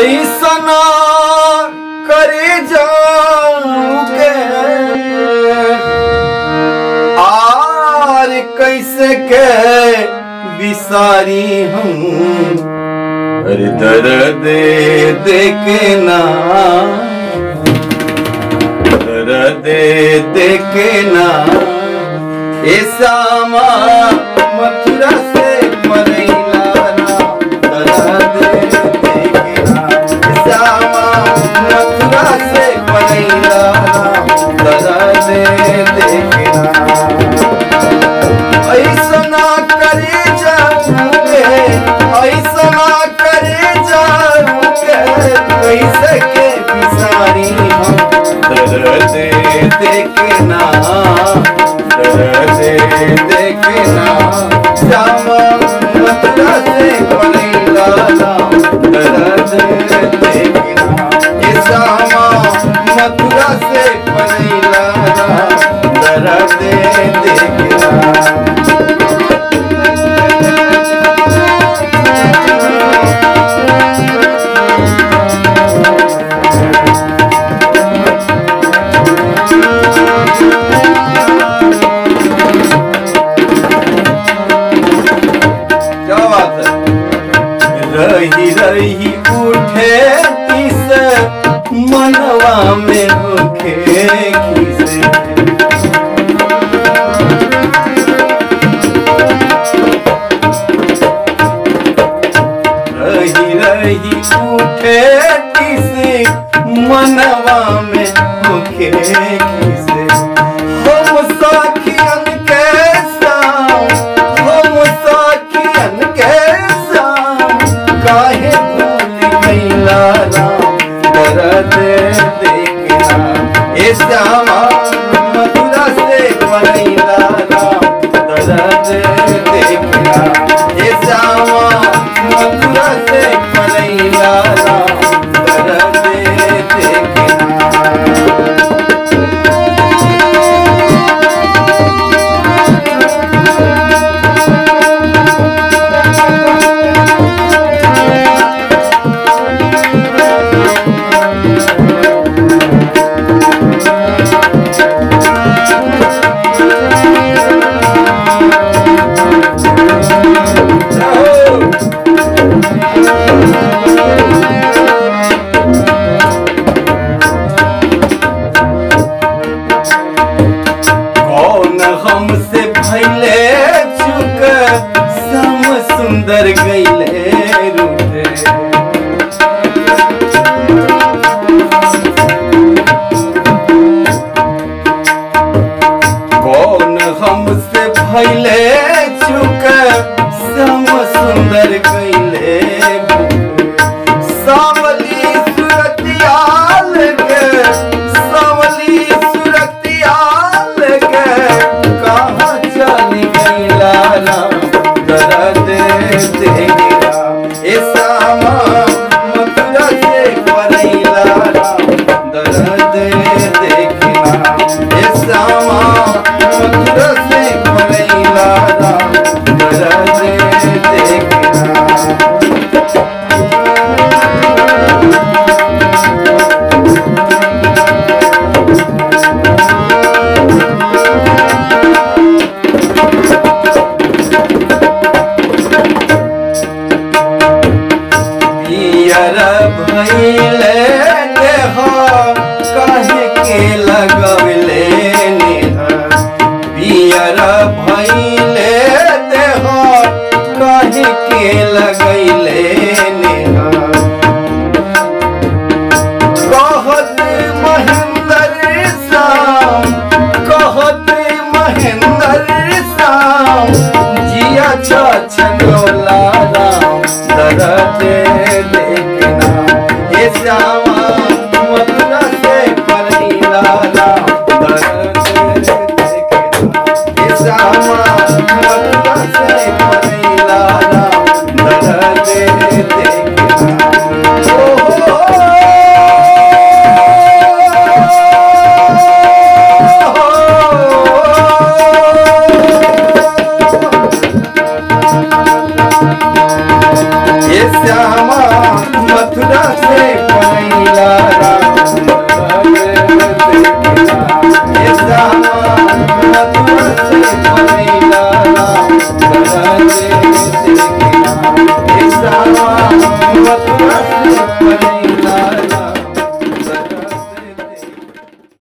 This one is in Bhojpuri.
ऐसना करे जाऊं के आर कैसे के विसारी हूँ दर्द देके ना दर्द देके ना ऐसा मथुरा से मरैला ना दर्द देके ना ऐसा मथुरा से मरैला ना दर्द देके ना ऐसा करे जाऊंगे ऐसा करे जाऊंगे कैसे के बिसारी हम दर्द देके ना दर्द देके ना श्यामा मथुरा से मरैला ना दर्द देके ना ये श्यामा मथुरा से मरैला ना दर्द देके ना रही रही उठे किस मनवा में होके खिसे रही रही उठे किस मनवा में होके खिसे हम साखियन के साथ हम साखियन के काहे भूल गईला राम दर्द देके ना ए श्यामा मथुरा से मरैला राम दर्द देके ना ए श्यामा मथुरा से मरैला राम दर्द देके हमसे भैले चुक सम सुंदर गईले रूठे कौन हमसे भैले चुक सम सुंदर गईले सावली सुरतिया लगे सावली सुरतिया लगे कहाँ चली गईला राम दर्द देके ना ए श्यामा मथुरा से मरैला राम दर्द देके ना ए श्यामा मथुरा से मरैला राम दर्द देके ना भैले